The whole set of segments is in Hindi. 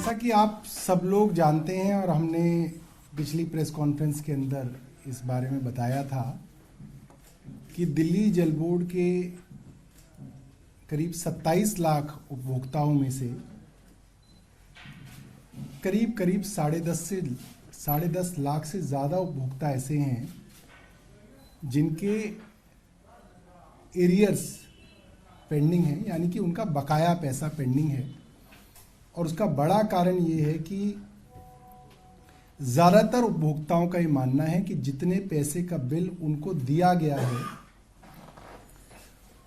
जैसा कि आप सब लोग जानते हैं और हमने पिछली प्रेस कॉन्फ्रेंस के अंदर इस बारे में बताया था कि दिल्ली जल बोर्ड के करीब 27 लाख उपभोक्ताओं में से करीब 10.5 लाख से ज़्यादा उपभोक्ता ऐसे हैं जिनके एरियर्स पेंडिंग है, यानी कि उनका बकाया पैसा पेंडिंग है। और उसका बड़ा कारण ये है कि ज़्यादातर उपभोक्ताओं का ये मानना है कि जितने पैसे का बिल उनको दिया गया है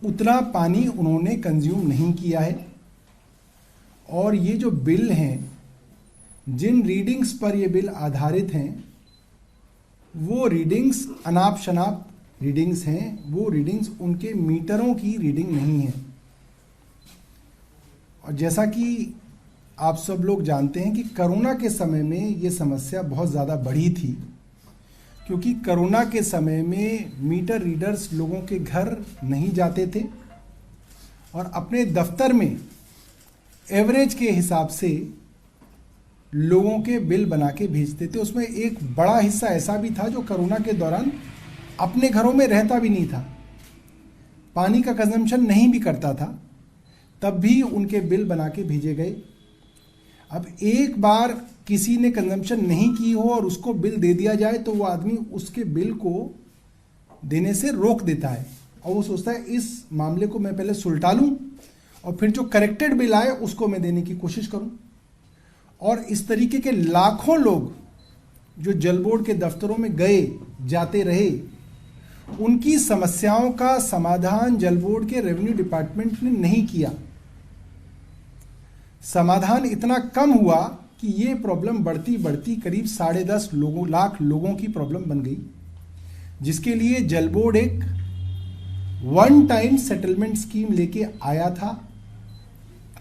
उतना पानी उन्होंने कंज्यूम नहीं किया है। और ये जो बिल हैं, जिन रीडिंग्स पर ये बिल आधारित हैं, वो रीडिंग्स अनाप शनाप रीडिंग्स हैं। वो रीडिंग्स उनके मीटरों की रीडिंग नहीं है। और जैसा कि आप सब लोग जानते हैं कि कोरोना के समय में ये समस्या बहुत ज़्यादा बढ़ी थी, क्योंकि कोरोना के समय में मीटर रीडर्स लोगों के घर नहीं जाते थे और अपने दफ्तर में एवरेज के हिसाब से लोगों के बिल बना के भेजते थे। उसमें एक बड़ा हिस्सा ऐसा भी था जो कोरोना के दौरान अपने घरों में रहता भी नहीं था, पानी का कंजम्पशन नहीं भी करता था, तब भी उनके बिल बना के भेजे गए। अब एक बार किसी ने कंजम्पशन नहीं की हो और उसको बिल दे दिया जाए तो वो आदमी उसके बिल को देने से रोक देता है और वो सोचता है इस मामले को मैं पहले सुलटा लूं और फिर जो करेक्टेड बिल आए उसको मैं देने की कोशिश करूं। और इस तरीके के लाखों लोग जो जल बोर्ड के दफ्तरों में गए जाते रहे, उनकी समस्याओं का समाधान जल बोर्ड के रेवेन्यू डिपार्टमेंट ने नहीं किया। समाधान इतना कम हुआ कि ये प्रॉब्लम बढ़ती बढ़ती करीब 10.5 लाख लोगों की प्रॉब्लम बन गई, जिसके लिए जल बोर्ड एक वन टाइम सेटलमेंट स्कीम लेके आया था,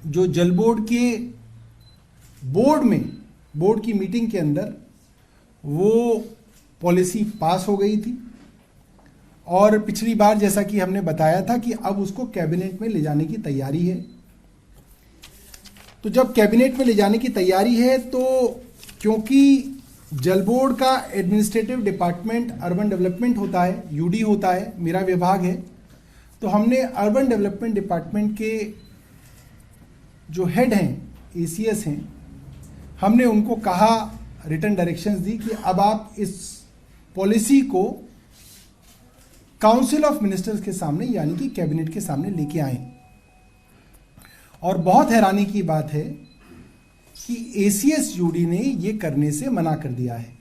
जो जल बोर्ड के बोर्ड की मीटिंग के अंदर वो पॉलिसी पास हो गई थी। और पिछली बार जैसा कि हमने बताया था कि अब उसको कैबिनेट में ले जाने की तैयारी है। तो जब कैबिनेट में ले जाने की तैयारी है तो क्योंकि जल बोर्ड का एडमिनिस्ट्रेटिव डिपार्टमेंट अर्बन डेवलपमेंट होता है, यूडी होता है, मेरा विभाग है, तो हमने अर्बन डेवलपमेंट डिपार्टमेंट के जो हेड हैं, एसीएस हैं, हमने उनको कहा, रिटन डायरेक्शंस दी कि अब आप इस पॉलिसी को काउंसिल ऑफ मिनिस्टर्स के सामने यानी कि कैबिनेट के सामने लेके आए। और बहुत हैरानी की बात है कि एसीएस यूडी ने ये करने से मना कर दिया है।